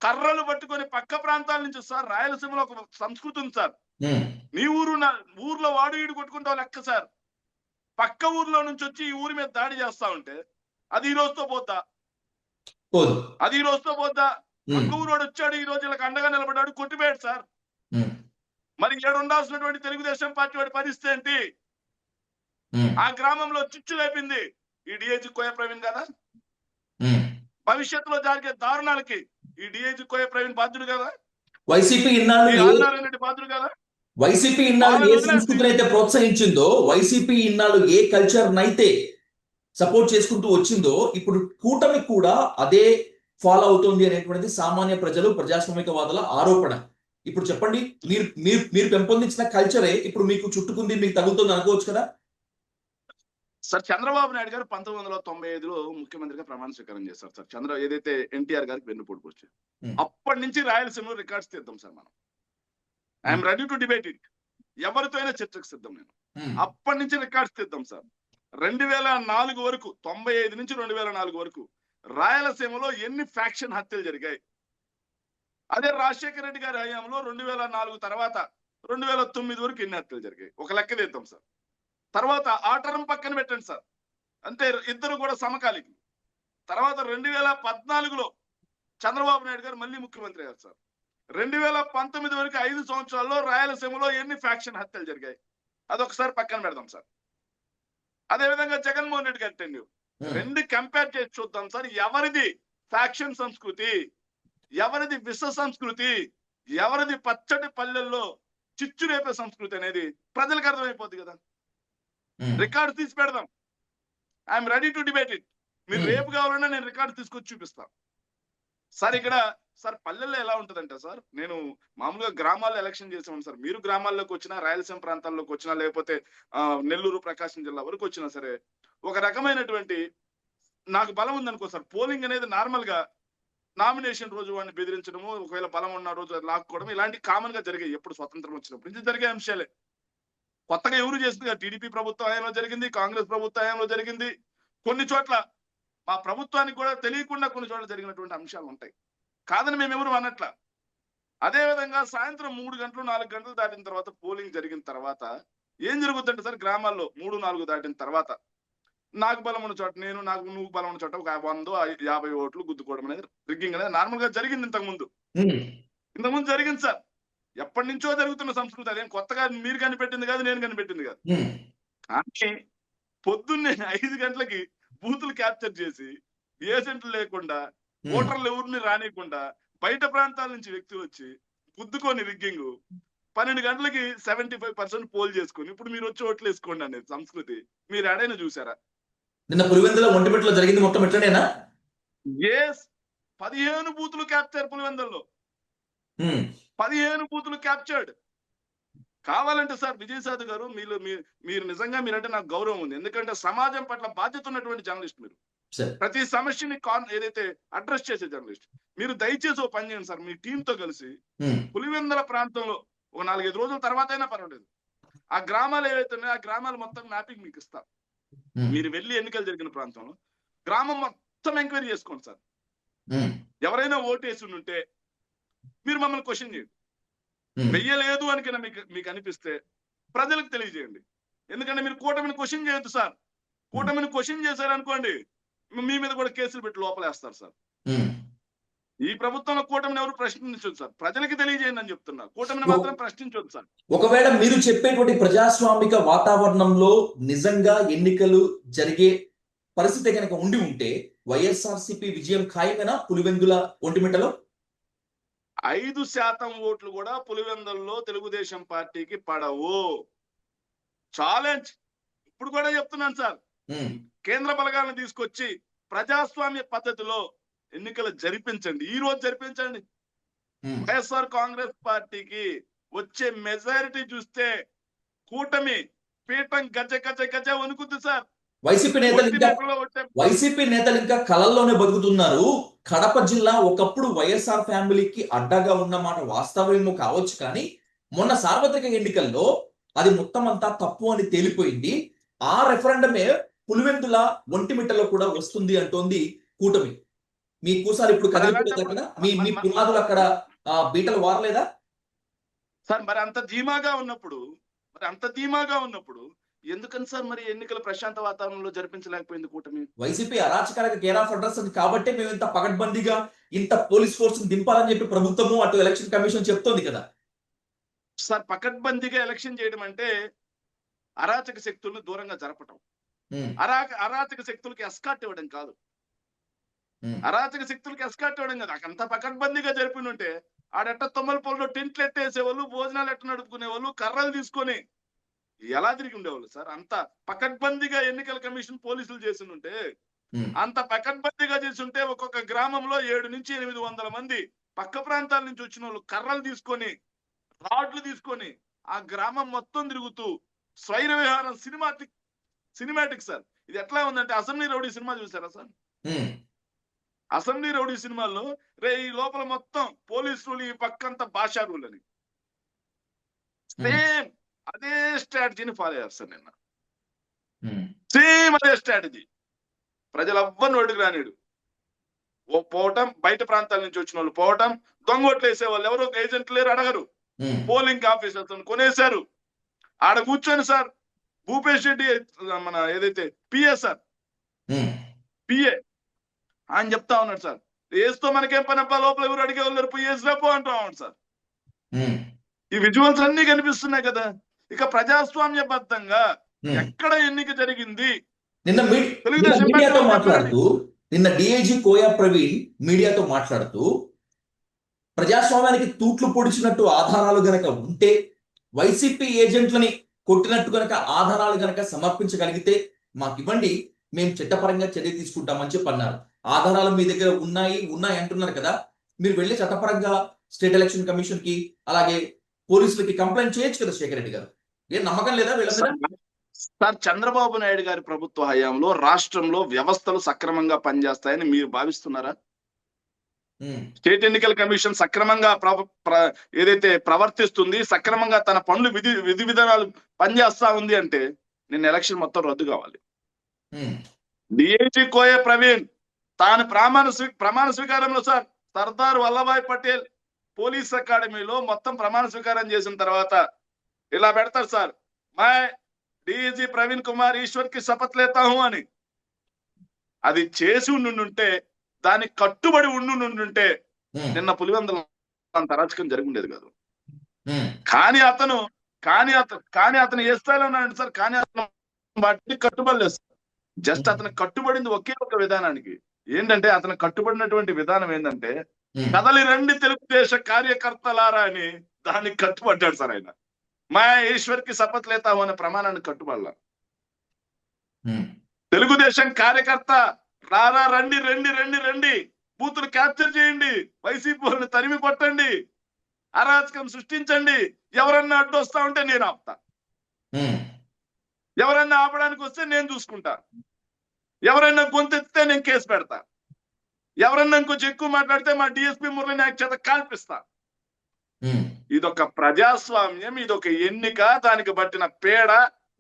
కర్రలు పట్టుకొని పక్క ప్రాంతాల నుంచి సార్, రాయలసీమలో ఒక సంస్కృతి ఉంది సార్.
ఉమ్,
నీ ఊర్లో వాడు ఈడు కొట్టుకుంటావు లెక్క సార్. పక్క ఊర్లో నుంచి వచ్చి ఈ ఊరి మీద దాడి చేస్తా ఉంటే అది ఈ రోజుతో పోద్దా?
పోదు.
అది ఈ రోజుతో పోద్దా?
ఉమ్,
పక్క ఊరోడు వచ్చాడు, ఈ రోజు వీళ్ళకి అండగా నిలబడ్డాడు, కొట్టిపోయాడు సార్.
ఉమ్,
మరి ఇక్కడ ఉండాల్సినటువంటి తెలుగుదేశం పార్టీ వాడి పరిస్థితి ఏంటి?
ఉమ్,
ఆ గ్రామంలో చిచ్చు లేపింది ఈ డిఐజీ కోయ ప్రవీణ్ కదా.
ఉమ్.
భవిష్యత్తులో జరిగే దారుణాలకి ఈ డిఐజీ కోయ ప్రవీణ్ బాధ్యుడు కదా.
వైసీపీ
ఈ
ఇన్నాళ్ళు
ఆదినారాయణ రెడ్డి బాధ్యుడు కదా.
వైసీపీ ఇన్నాళ్ళు ఏ
వాళ్ళని వదిలేసి
సంస్కృతిని అయితే ప్రోత్సహించిందో, వైసీపీ ఇన్నాళ్ళు ఏ కల్చర్ నైతే సపోర్ట్ చేసుకుంటూ వచ్చిందో, ఇప్పుడు కూటమి కూడా అదే ఫాలో అవుతుంది అనేటువంటిది సామాన్య ప్రజలు, ప్రజాస్వామికవాదుల ఆరోపణ. ఇప్పుడు చెప్పండి, మీరు మీరు మీరు పెంపొందించిన కల్చరే ఇప్పుడు మీకు చుట్టుకుంది, మీకు తగులుతుంది అనుకోవచ్చు కదా.
సార్ చంద్రబాబు నాయుడు గారు 1995లో ముఖ్యమంత్రిగా ప్రమాణ స్వీకారం చేశారు సార్. ఏదైతే ఎన్టీఆర్ గారికి వెన్నుపోటు వచ్చి, అప్పటి నుంచి రాయలసీమలో రికార్డ్స్ తీద్దాం సార్ మనం. I'm ready to debate it. ఎవరితో అయినా చర్చకు సిద్ధం నేను. అప్పటి నుంచి రికార్డ్స్ తీద్దాం సార్. 2004 వరకు, 95 నుంచి 2004 వరకు రాయలసీమలో ఎన్ని ఫ్యాక్షన్ హత్యలు జరిగాయి? అదే రాజశేఖర రెడ్డి గారి హయాంలో 2004 తర్వాత 2009 వరకు ఎన్ని హత్యలు జరిగాయి? ఒక లెక్క తీద్దాం సార్. తర్వాత ఆ టర్మ్ పక్కన పెట్టండి సార్, అంటే ఇద్దరు కూడా సమకాలికులు. తర్వాత 2014లో చంద్రబాబు నాయుడు గారు మళ్ళీ ముఖ్యమంత్రి అయ్యారు సార్. 2019 వరకు 5 సంవత్సరాల్లో రాయలసీమలో ఎన్ని ఫ్యాక్షన్ హత్యలు జరిగాయి? అదొకసారి పక్కన పెడదాం సార్. అదేవిధంగా జగన్మోహన్ రెడ్డి గారి టెన్యూర్, రెండు కంపేర్ చేసి చూద్దాం సార్. ఎవరిది ఫ్యాక్షన్ సంస్కృతి, ఎవరిది విష సంస్కృతి, ఎవరిది పచ్చటి పల్లెల్లో చిచ్చు రేపే సంస్కృతి అనేది ప్రజలకు అర్థమైపోద్ది కదా. రికార్డు తీసి పెడదాం. I'm ready to debate it. మీరు రేపు కావాలన్నా నేను రికార్డు తీసుకొచ్చి చూపిస్తాను సార్. ఇక్కడ సార్ పల్లెల్లో ఎలా ఉంటదంటే సార్, నేను మామూలుగా గ్రామాల్లో ఎలక్షన్ చేసాను సార్. మీరు గ్రామాల్లోకి వచ్చినా, రాయలసీమ ప్రాంతాల్లోకి వచ్చినా, లేకపోతే నెల్లూరు ప్రకాశం జిల్లా వరకు వచ్చినా సరే, ఒక రకమైనటువంటి నాకు బలం ఉందనుకో సార్, పోలింగ్ అనేది నార్మల్ గా నామినేషన్ రోజు వాడిని బెదిరించడము, ఒకవేళ బలం ఉన్న రోజు లాక్కోవడం, ఇలాంటి కామన్ గా జరిగాయి. ఎప్పుడు స్వతంత్రం వచ్చినప్పుడు నుంచి జరిగే అంశాలే. కొత్తగా ఎవరు చేసింది? టీడీపీ ప్రభుత్వ హయాంలో జరిగింది, కాంగ్రెస్ ప్రభుత్వ హయాంలో జరిగింది. కొన్ని చోట్ల మా ప్రభుత్వానికి కూడా తెలియకుండా కొన్ని చోట్ల జరిగినటువంటి అంశాలు ఉంటాయి. కాదని మేము ఎవరు అనట్ల. అదే విధంగా సాయంత్రం 3 గంటలు 4 గంటలు దాటిన తర్వాత, పోలింగ్ జరిగిన తర్వాత ఏం జరుగుతుందంటే సార్, గ్రామాల్లో 3-4 దాటిన తర్వాత నాకు బలం ఉన్న చోట నేను, నువ్వు బలం ఉన్న చోట ఒక 100-50 ఓట్లు గుద్దుకోవడం అనేది, రిగ్గింగ్ అనేది నార్మల్ గా జరిగింది. ఇంతకుముందు జరిగింది సార్. ఎప్పటి నుంచో జరుగుతున్న సంస్కృతి. అదేం కొత్తగా మీరు కనిపెట్టింది కాదు, నేను కనిపెట్టింది కాదు. కానీ పొద్దున్నే 5 గంటలకి బూతులు క్యాప్చర్ చేసి, ఏజెంట్లు లేకుండా, ఓటర్లు ఎవరిని రానియకుండా, బయట ప్రాంతాల నుంచి వ్యక్తులు వచ్చి గుద్దుకొని రిగ్గింగ్, 12 గంటలకి 75% పోల్ చేసుకొని ఇప్పుడు మీరు వచ్చి ఓట్లు వేసుకోండి అనేది సంస్కృతి మీరు ఎడైనా చూసారా?
నిన్న పులివెందుల ఒంటిమిట్టలో జరిగింది మొత్తం ఎట్లనేనా?
15 బూతులు క్యాప్చర్ పులివెందుల్లో. 15 బూతులు క్యాప్చర్డ్. కావాలంటే సార్ విజయసాయి గారు, మీరు నిజంగా మీరంటే నాకు గౌరవం ఉంది. ఎందుకంటే సమాజం పట్ల బాధ్యత ఉన్నటువంటి జర్నలిస్ట్ మీరు. ప్రతి సమస్యని ఏదైతే అడ్రస్ చేసే జర్నలిస్ట్ మీరు. దయచేసి ఓ పని చేయండి సార్, మీ టీమ్ తో కలిసి పులివెందుల ప్రాంతంలో ఒక 4-5 రోజుల తర్వాత అయినా పర్వాలేదు, ఆ గ్రామాలు ఏవైతే ఉన్నాయో ఆ గ్రామాలు మొత్తం మ్యాపింగ్ మీకు ఇస్తారు. మీరు వెళ్ళి ఎన్నికలు జరిగిన ప్రాంతంలో గ్రామం మొత్తం ఎంక్వైరీ చేసుకోండి సార్. ఎవరైనా ఓటేసి ఉంటే మీరు మమ్మల్ని క్వశ్చన్ చేయండి. వెయ్యలేదు అని మీకు అనిపిస్తే ప్రజలకు తెలియజేయండి. ఎందుకంటే మీరు కూటమిని క్వశ్చన్ చేయొద్దు సార్. కూటమిని క్వశ్చన్ చేశారనుకోండి, మీ మీద కూడా కేసులు పెట్టి లోపలేస్తారు సార్. ఈ ప్రభుత్వంలో కూటమిని ఎవరు ప్రశ్నించొద్దు సార్. ప్రజలకి తెలియజేయండి అని చెప్తున్నా. కూటమిని మాత్రం ప్రశ్నించొద్దు సార్.
ఒకవేళ మీరు చెప్పేటువంటి ప్రజాస్వామిక వాతావరణంలో నిజంగా ఎన్నికలు జరిగే పరిస్థితి కనుక ఉండి ఉంటే వైఎస్ఆర్సీపీ విజయం ఖాయమేనా పులివెందుల ఒంటిమిట్టలో?
5% ఓట్లు కూడా పులివెందుల్లో తెలుగుదేశం పార్టీకి పడవు. ఛాలెంజ్ ఇప్పుడు కూడా చెప్తున్నాను సార్. కేంద్ర బలగాలను తీసుకొచ్చి ప్రజాస్వామ్య పద్ధతిలో ఎన్నికలు జరిపించండి. ఈ రోజు జరిపించండి. వైఎస్ఆర్ కాంగ్రెస్ పార్టీకి వచ్చే మెజారిటీ చూస్తే కూటమి పీఠం గజ గజ గజ వణుకుద్ది సార్.
వైసీపీ నేతలు ఇంకా కలల్లోనే బతుకుతున్నారు. కడప జిల్లా ఒకప్పుడు వైఎస్ఆర్ ఫ్యామిలీకి అడ్డగా ఉన్న మాట వాస్తవమేమో కావచ్చు, కానీ మొన్న సార్వత్రిక ఎన్నికల్లో అది మొత్తం అంతా తప్పు అని తేలిపోయింది. ఆ రెఫరెండమే పులివెందుల ఒంటిమిట్టలో కూడా వస్తుంది అంటోంది కూటమి. మీ కూసాలు ఇప్పుడు కదిలిపోతారు కదా, మీ పునాదులు అక్కడ బీటలు వారలేదా
సార్? మరి అంత ధీమాగా ఉన్నప్పుడు ఎందుకని సార్ మరి ఎన్నికల ప్రశాంత వాతావరణంలో జరిపించలేకపోయింది కూటమి?
వైసీపీ అరాచకాలకు కేర్ ఆఫ్ అడ్రస్ అని కాబట్టి మేము ఇంత పకడ్బందీగా ఇంత పోలీస్ ఫోర్స్ దింపాలని చెప్పి ప్రభుత్వము అటు ఎలక్షన్ కమిషన్ చెప్తోంది కదా
సార్. పకడ్బందీగా ఎలక్షన్ చేయడం అంటే అరాచక శక్తులను దూరంగా జరపటం. అరాచక శక్తులకి ఎస్కాట్ ఇవ్వడం కాదు. అంత పకడ్బందీగా జరిపినుంటే ఆడెట్ట తొమ్మల పొలంలో టెంట్లు ఎట్టేసేవాళ్ళు, భోజనాలు ఎట్ట నడుపుకునే వాళ్ళు, కర్రలు తీసుకొని ఎలా తిరిగి ఉండేవాళ్ళు సార్? అంత పకడ్బందీగా ఎన్నికల కమిషన్ పోలీసులు చేసినుంటే, అంత పకడ్బందీగా చేస్తుంటే ఒక్కొక్క గ్రామంలో 7 నుంచి 800 మంది పక్క ప్రాంతాల నుంచి వచ్చిన వాళ్ళు కర్రలు తీసుకొని, రాడ్లు తీసుకొని ఆ గ్రామం మొత్తం తిరుగుతూ స్వైర విహారం సినిమాటిక్ సార్. ఇది ఎట్లా ఉందంటే అసెంబ్లీ రౌడీ సినిమా చూసారా సార్? అసెంబ్లీ రౌడీ సినిమాల్లో ఈ లోపల మొత్తం పోలీసు రూల్, ఈ పక్కంతా భాషా రూల్ అని సేమ్ అదే స్ట్రాటజీని ఫాలో అయ్యారు సార్ నిన్న. సేమ్ అదే స్ట్రాటజీ. ప్రజలు ఎవ్వరిని ఒడికి రానిడు పోవటం, బయట ప్రాంతాల నుంచి వచ్చిన వాళ్ళు పోవటం, దొంగోట్లు వేసే వాళ్ళు ఎవరో ఏజెంట్ లేరు, అడగరు. పోలింగ్ ఆఫీసర్స్ కొనేశారు. ఆడ కూర్చొని సార్ భూపేష్ రెడ్డి మన ఏదైతే పిఏ సార్, పిఏ ఆయన చెప్తా ఉన్నాడు సార్, వేస్తూ మనకేం పని అబ్బా, లోపల ఎవరు అడిగే వాళ్ళు పోయి వేసిరాపో అంటా ఉన్నాడు సార్. ఈ విజువల్స్ అన్ని కనిపిస్తున్నాయి కదా. ఇక ప్రజాస్వామ్యబద్ధంగా ఎక్కడ ఎన్నిక జరిగింది?
నిన్న డిఐజీ కోయా ప్రవీణ్ మీడియాతో మాట్లాడుతూ ప్రజాస్వామ్యానికి తూట్లు పొడిచినట్టు ఆధారాలు గనక ఉంటే, వైసీపీ ఏజెంట్లని కొట్టినట్టు గనక ఆధారాలు గనక సమర్పించగలిగితే మాకు ఇవ్వండి, మేము చట్టపరంగా చర్య తీసుకుంటామని చెప్పి అన్నారు. ఆధారాలు మీ దగ్గర ఉన్నాయి అంటున్నారు కదా, మీరు వెళ్ళి చట్టపరంగా స్టేట్ ఎలక్షన్ కమిషన్ కి అలాగే పోలీసులకి కంప్లైంట్ చేయొచ్చు కదా శేఖర్ రెడ్డి గారు. ఏం నమ్మకం లేదా వీళ్ళ మీద?
సార్, చంద్రబాబు నాయుడు గారి ప్రభుత్వ హయాంలో రాష్ట్రంలో వ్యవస్థలు సక్రమంగా పనిచేస్తాయని మీరు భావిస్తున్నారా? స్టేట్ ఎన్నికల కమిషన్ సక్రమంగా ఏదైతే ప్రవర్తిస్తుంది, సక్రమంగా తన పనులు విధి విధానాలు పనిచేస్తా ఉంది అంటే నిన్న ఎలక్షన్ మొత్తం రద్దు కావాలి. డిఐజీ కోయ ప్రవీణ్ తాను ప్రమాణ స్వీకారంలో సార్ సర్దార్ వల్లభాయ్ పటేల్ పోలీస్ అకాడమీలో మొత్తం ప్రమాణ స్వీకారం చేసిన తర్వాత ఇలా పెడతారు సార్, మై డిఐజీ ప్రవీణ్ కుమార్ ఈశ్వర్ కి శపథ్ లేతా హూ అని. అది చేసి ఉండుంటే, దానికి కట్టుబడి ఉండుంటే నిన్న పులివెందుల అంత అరాచకం జరిగి ఉండేది కాదు. కానీ అతను ఏ స్థాయిలో ఉన్నాడు సార్? కానీ అతను వాటిని కట్టుబడలేదు. జస్ట్ అతను కట్టుబడింది ఒకే ఒక విధానానికి. ఏంటంటే అతను కట్టుబడినటువంటి విధానం ఏంటంటే, కదలి రండి తెలుగుదేశ కార్యకర్తలారా అని దానికి కట్టుబడ్డాడు సార్ ఆయన. మా ఈశ్వర్ కి శపథ్ లేతాము అనే ప్రమాణాన్ని కట్టుబడలా. తెలుగుదేశం కార్యకర్త రారా, రండి రండి రండి రండి, బూతులు క్యాప్చర్ చేయండి, వైసీపీ వాళ్ళని తరిమి కొట్టండి, అరాచకం సృష్టించండి, ఎవరన్నా అడ్డు వస్తా ఉంటే నేను ఆపుతా, ఎవరన్నా ఆపడానికి వస్తే నేను చూసుకుంటా, ఎవరైనా గొంతెత్తితే నేను కేసు పెడతా, ఎవరన్నా ఇంకొంచెం ఎక్కువ మాట్లాడితే మా డిఎస్పీ మురళీ నాయక్ చేత కాల్పిస్తా. ఇదొక ప్రజాస్వామ్యం, ఇదొక ఎన్నిక, దానికి బట్టిన పేడ,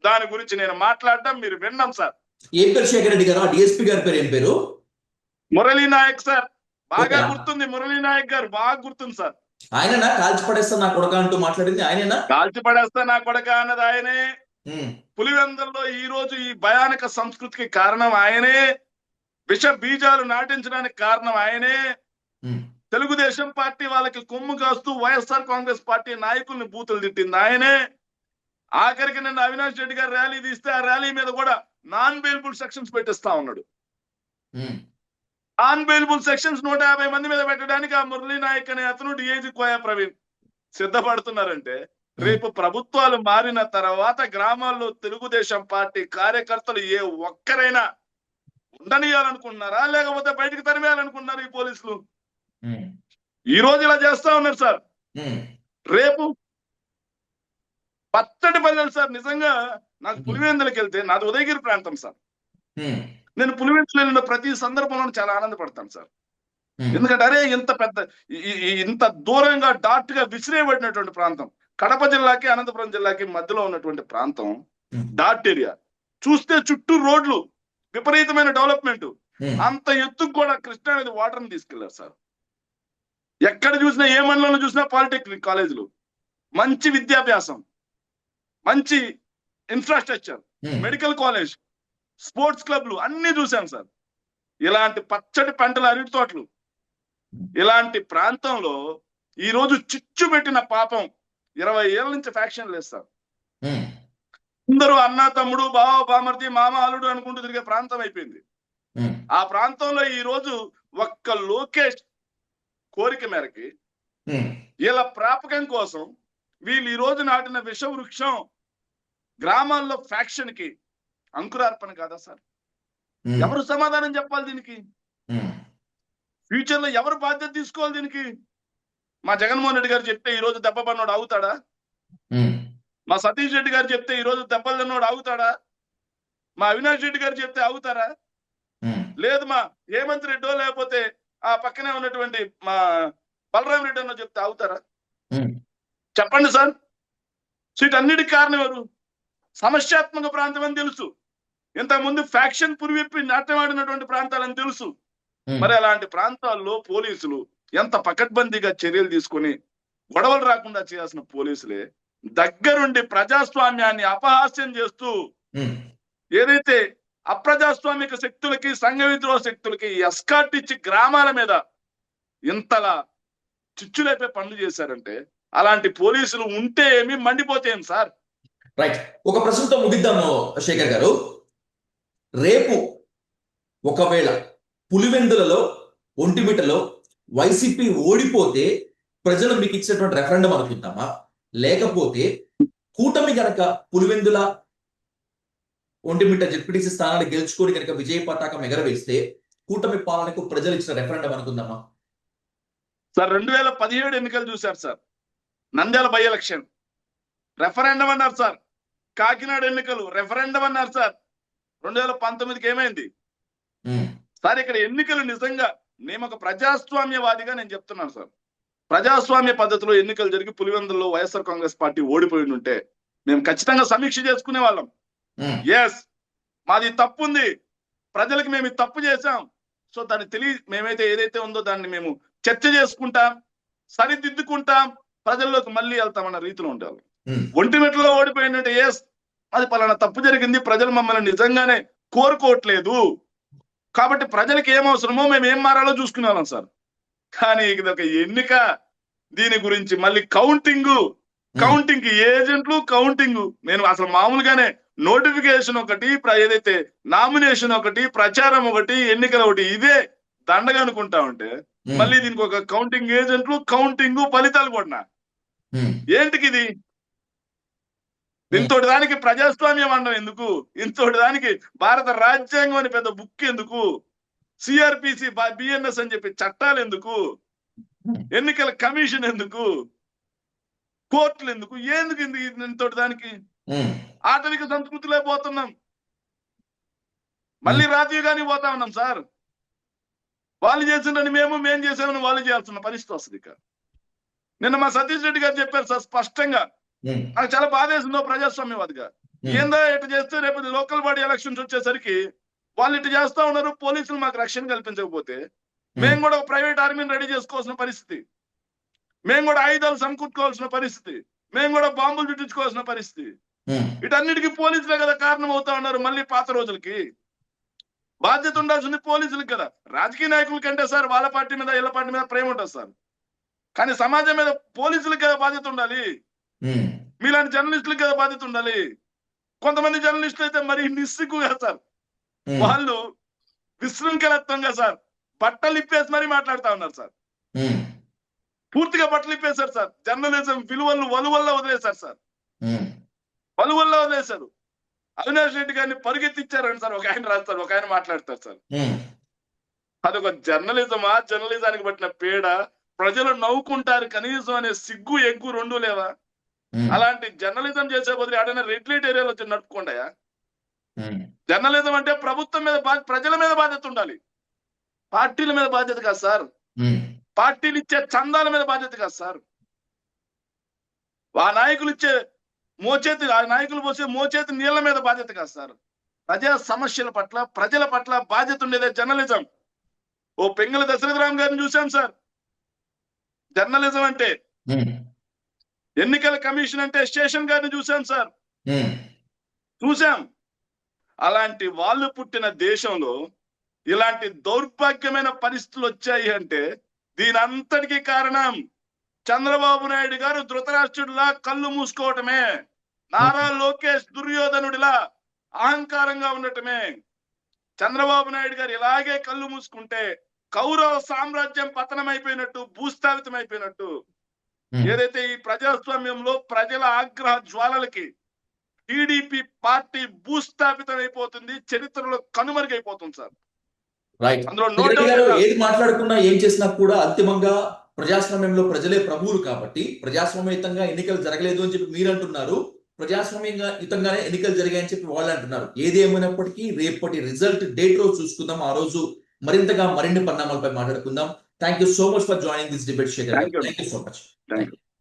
దాని గురించి నేను మాట్లాడడం మీరు విన్నాం సార్.
ఏం పేరు శేఖర్ రెడ్డి గారు? డిఎస్పీ గారి పేరు ఏం పేరు?
మురళీ నాయక్ సార్. బాగా గుర్తుంది, మురళీ నాయక్ గారు బాగా గుర్తుంది సార్.
ఆయననా కాల్చి పడేస్తా నా కొడక అంటూ మాట్లాడింది ఆయనేనా?
కాల్చి పడేస్తా నా కొడక అన్నది ఆయనే. పులివెందుల్లో ఈ రోజు ఈ భయానక సంస్కృతికి కారణం ఆయనే, విష బీజాలు నాటించడానికి కారణం ఆయనే. తెలుగుదేశం పార్టీ వాళ్ళకి కొమ్ము కాస్తూ వైఎస్ఆర్ కాంగ్రెస్ పార్టీ నాయకుల్ని బూతులు తిట్టింది ఆయనే. ఆఖరికి నిన్న అవినాష్ రెడ్డి గారు ర్యాలీ తీస్తే ఆ ర్యాలీ మీద కూడా నాన్ బెయిలబుల్ సెక్షన్స్ పెట్టిస్తా ఉన్నాడు. నాన్ బెయిలబుల్ సెక్షన్స్ 150 మంది మీద పెట్టడానికి ఆ మురళీ నాయక్ అనే అతను డిఐజీ కోయా ప్రవీణ్ సిద్ధపడుతున్నారంటే, రేపు ప్రభుత్వాలు మారిన తర్వాత గ్రామాల్లో తెలుగుదేశం పార్టీ కార్యకర్తలు ఏ ఒక్కరైనా ఉండనియాలనుకుంటున్నారా, లేకపోతే బయటికి తరిమేయాలనుకుంటున్నారు ఈ పోలీసులు? ఈ రోజు ఇలా చేస్తా ఉన్నారు సార్. రేపు పచ్చడి పల్లెలు సార్. నిజంగా నాకు పులివెందులకు వెళ్తే, నాది ఉదయగిరి ప్రాంతం సార్. నేను పులివెందులు వెళ్ళిన ప్రతి సందర్భంలో చాలా ఆనందపడతాను సార్. ఎందుకంటే అరే ఇంత పెద్ద ఇంత దూరంగా డాట్ గా విసిరేయబడినటువంటి ప్రాంతం, కడప జిల్లాకి అనంతపురం జిల్లాకి మధ్యలో ఉన్నటువంటి ప్రాంతం, డాట్ ఏరియా. చూస్తే చుట్టూ రోడ్లు, విపరీతమైన డెవలప్మెంట్. అంత ఎత్తుకు కూడా కృష్ణా నది వాటర్ ని తీసుకెళ్లారు సార్. ఎక్కడ చూసినా, ఏ మండలంలో చూసినా పాలిటెక్నిక్ కాలేజీలు, మంచి విద్యాభ్యాసం, మంచి ఇన్ఫ్రాస్ట్రక్చర్, మెడికల్ కాలేజ్, స్పోర్ట్స్ క్లబ్లు అన్ని చూశాను సార్. ఇలాంటి పచ్చడి పంటల అరటి తోటలు, ఇలాంటి ప్రాంతంలో ఈ రోజు చిచ్చు పెట్టిన పాపం 20 ఏళ్ల నుంచి ఫ్యాక్షన్ లేదు సార్. అందరూ అన్న తమ్ముడు, బావ బామర్ది, మామ అల్లుడు అనుకుంటూ తిరిగే ప్రాంతం అయిపోయింది. ఆ ప్రాంతంలో ఈ రోజు ఒక్క లోకేష్ కోరిక మేరకి, ఇలా ప్రాపకం కోసం వీళ్ళు ఈ రోజు నాటిన విష వృక్షం గ్రామాల్లో ఫ్యాక్షన్ కి అంకురార్పణ కాదా సార్? ఎవరు సమాధానం చెప్పాలి దీనికి? ఫ్యూచర్ లో ఎవరు బాధ్యత తీసుకోవాలి దీనికి? మా జగన్మోహన్ రెడ్డి గారు చెప్తే ఈ రోజు దెబ్బ పడినోడు ఆగుతాడా? మా సతీష్ రెడ్డి గారు చెప్తే ఈ రోజు దెబ్బలు తిన్నోడు ఆగుతాడా? మా అవినాష్ రెడ్డి గారు చెప్తే ఆగుతారా? లేదు మా హేమంత్ రెడ్డో లేకపోతే ఆ పక్కనే ఉన్నటువంటి మా బలరాం రెడ్డి అన్నో చెప్తే ఆగుతారా? చెప్పండి సార్. వీటన్నిటికి కారణం ఎవరు? సమస్యాత్మక ప్రాంతం అని తెలుసు, ఇంతకుముందు ఫ్యాక్షన్ పురివిప్పి నాట్యమాడినటువంటి ప్రాంతాలని తెలుసు. మరి అలాంటి ప్రాంతాల్లో పోలీసులు ఎంత పకడ్బందీగా చర్యలు తీసుకొని గొడవలు రాకుండా చేయాల్సిన పోలీసులే దగ్గరుండి ప్రజాస్వామ్యాన్ని అపహాస్యం చేస్తూ, ఏదైతే అప్రజాస్వామిక శక్తులకి, సంఘ విద్రోహ శక్తులకి ఎస్కార్ట్ ఇచ్చి గ్రామాల మీద ఇంతలా చిచ్చులేపే పనులు చేశారంటే, అలాంటి పోలీసులు ఉంటే ఏమి, మండిపోతే ఏం సార్?
రైట్. ఒక ప్రశ్నతో ముగిద్దాము శేఖర్ గారు. రేపు ఒకవేళ పులివెందులలో, ఒంటిమిటలో వైసీపీ ఓడిపోతే ప్రజలు మీకు ఇచ్చినటువంటి రెఫరెండం అనుకుంటామా? లేకపోతే కూటమి గనక పులివెందుల, ఒంటిమిట్ట జెడ్పీటీసీ స్థానాలు గెలుచుకొని కనుక విజయ పతాకం ఎగరవేస్తే కూటమి పాలనకు ప్రజలు ఇచ్చిన రెఫరెండం అనుకుందామా?
సార్ 2017 ఎన్నికలు చూశారు sir. Nandyal by election referendum అన్నారు సార్. కాకినాడ ఎన్నికలు రెఫరెండం అన్నారు సార్. 2019కి ఏమైంది సార్? ఇక్కడ ఎన్నికలు నిజంగా, నేను ఒక ప్రజాస్వామ్యవాదిగా నేను చెప్తున్నాను సార్. ప్రజాస్వామ్య పద్ధతిలో ఎన్నికలు జరిగి పులివెందుల్లో వైఎస్ఆర్ కాంగ్రెస్ పార్టీ ఓడిపోయి ఉంటే మేము ఖచ్చితంగా సమీక్ష చేసుకునే వాళ్ళం. ఎస్, మాది తప్పు ఉంది, ప్రజలకు మేము తప్పు చేశాం, సో దాన్ని మేమైతే ఏదైతే ఉందో దాన్ని మేము చర్చ చేసుకుంటాం, సరిదిద్దుకుంటాం, ప్రజల్లోకి మళ్ళీ వెళ్తామన్న రీతిలో ఉండేవాళ్ళం. ఒంటిమిట్టలో ఓడిపోయిందంటే ఎస్, అది పలానా తప్పు జరిగింది, ప్రజలు మమ్మల్ని నిజంగానే కోరుకోవట్లేదు, కాబట్టి ప్రజలకు ఏం అవసరమో మేము ఏం మారాలో చూసుకునే వాళ్ళం సార్. కానీ ఇది ఒక ఎన్నిక, దీని గురించి మళ్ళీ కౌంటింగ్ ఏజెంట్లు, కౌంటింగ్. నేను అసలు మామూలుగానే నోటిఫికేషన్ ఒకటి, ఏదైతే నామినేషన్ ఒకటి, ప్రచారం ఒకటి, ఎన్నికలు ఒకటి, ఇదే దండగా అనుకుంటా ఉంటే మళ్ళీ దీనికి ఒక కౌంటింగ్ ఏజెంట్లు, కౌంటింగ్, ఫలితాలు కూడా ఏంటికి ఇది? ఇంతటి దానికి ప్రజాస్వామ్యం అనడం ఎందుకు? ఇంతటి దానికి భారత రాజ్యాంగం అని పెద్ద బుక్ ఎందుకు? సిఆర్పిసి, బిఎన్ఎస్ అని చెప్పి చట్టాలు ఎందుకు? ఎన్నికల కమిషన్ ఎందుకు? కోర్టులు ఎందుకు? ఇంతటి దానికి ఆటవిక సంస్కృతిలో పోతున్నాం, మళ్ళీ రాజీవ్గాని పోతా ఉన్నాం సార్. వాళ్ళు చేసిందని మేం చేసామని వాళ్ళు చేయాల్సిన పరిస్థితి వస్తుంది. ఇక నిన్న మా సతీష్ రెడ్డి గారు చెప్పారు సార్ స్పష్టంగా, నాకు చాలా బాధేసిందో ప్రజాస్వామ్యవాదిగా. ఏందో ఇటు చేస్తే రేపు లోకల్ బాడీ ఎలక్షన్స్ వచ్చేసరికి వాళ్ళు ఇటు చేస్తా ఉన్నారు, పోలీసులు మాకు రక్షణ కల్పించకపోతే మేము కూడా ప్రైవేట్ ఆర్మీని రెడీ చేసుకోవాల్సిన పరిస్థితి, మేము కూడా ఆయుధాలు సమకూర్చుకోవాల్సిన పరిస్థితి, మేము కూడా బాంబులు చుట్టించుకోవాల్సిన పరిస్థితి. వీటన్నిటికీ పోలీసులే కదా కారణం అవుతా ఉన్నారు. మళ్ళీ పాత రోజులకి బాధ్యత ఉండాల్సింది పోలీసులకు కదా. రాజకీయ నాయకుల కంటే సార్ వాళ్ళ పార్టీ మీద వీళ్ళ పార్టీ మీద ప్రేమ ఉంటుంది సార్, కానీ సమాజం మీద పోలీసులకు కదా బాధ్యత ఉండాలి. మీలాంటి జర్నలిస్టులకు కదా బాధ్యత ఉండాలి. కొంతమంది జర్నలిస్టులు అయితే మరి నిస్సిగ్గుగా సార్, వాళ్ళు విశృంఖలత్వంగా సార్ బట్టలు ఇప్పేసి మరీ మాట్లాడుతా ఉన్నారు సార్. పూర్తిగా బట్టలు ఇప్పేశారు సార్. జర్నలిజం విలువలను వలువల్లో వదిలేశారు సార్, వలువల్లో వదిలేశారు. అవినాష్ రెడ్డి గారిని పరుగెత్తిచ్చారండి సార్. ఒక ఆయన రాస్తారు, ఒక ఆయన మాట్లాడతారు సార్. అదొక జర్నలిజమా? జర్నలిజానికి పట్టిన పీడ. ప్రజలు నవ్వుకుంటారు కనీసం అనే సిగ్గు ఎగ్గు రెండు లేవా? అలాంటి జర్నలిజం చేసే బదులు ఆడైనా రెడ్ లైట్ ఏరియాలో వచ్చి నడుపుకోండియా. జర్నలిజం అంటే ప్రభుత్వం మీద ప్రజల మీద బాధ్యత ఉండాలి, పార్టీల మీద బాధ్యత కాదు సార్. పార్టీలు ఇచ్చే చందాల మీద బాధ్యత కాదు సార్. ఆ నాయకులు ఇచ్చే ఆ నాయకులు పోసే మోచేతి నీళ్ల మీద బాధ్యత కాదు సార్. ప్రజా సమస్యల పట్ల ప్రజల పట్ల బాధ్యత ఉండేదే జర్నలిజం. ఓ పెంగళ దశరథరామ్ గారిని చూసాం సార్. జర్నలిజం అంటే ఎన్నికల కమిషన్ అంటే స్టేషన్ గారిని చూసాం సార్, చూసాం. అలాంటి వాళ్ళు పుట్టిన దేశంలో ఇలాంటి దౌర్భాగ్యమైన పరిస్థితులు వచ్చాయి అంటే దీని అంతటికీ కారణం చంద్రబాబు నాయుడు గారు ధృతరాష్ట్రుడిలా కళ్ళు మూసుకోవటమే, నారా లోకేష్ దుర్యోధనుడిలా అహంకారంగా ఉండటమే. చంద్రబాబు నాయుడు గారు ఇలాగే కళ్ళు మూసుకుంటే కౌరవ సామ్రాజ్యం పతనం అయిపోయినట్టు, భూస్థాపితం అయిపోయినట్టు. ఏదైతే ఈ ప్రజాస్వామ్యంలో ప్రజల ఆగ్రహ జ్వాలలకి టీడీపీ పార్టీ భూస్థాపితం అయిపోతుంది, చరిత్రలో కనుమరుగైపోతుంది సార్.
రైట్.
అందులో
ఏది మాట్లాడుకున్నా ఏం చేసినా కూడా అంతిమంగా ప్రజాస్వామ్యంలో ప్రజలే ప్రభువులు కాబట్టి ప్రజాస్వామ్యయుతంగా ఎన్నికలు జరగలేదు అని చెప్పి మీరు అంటున్నారు, ప్రజాస్వామ్యంగానే ఎన్నికలు జరిగాయని చెప్పి వాళ్ళు అంటున్నారు. ఏది ఏమైనప్పటికీ రేపటి రిజల్ట్ డేట్ రోజు చూసుకుందాం. ఆ రోజు మరింతగా మరిన్ని పరిణామాలపై మాట్లాడుకుందాం. Thank you so much for joining this debate, Shekhar. Thank you so much.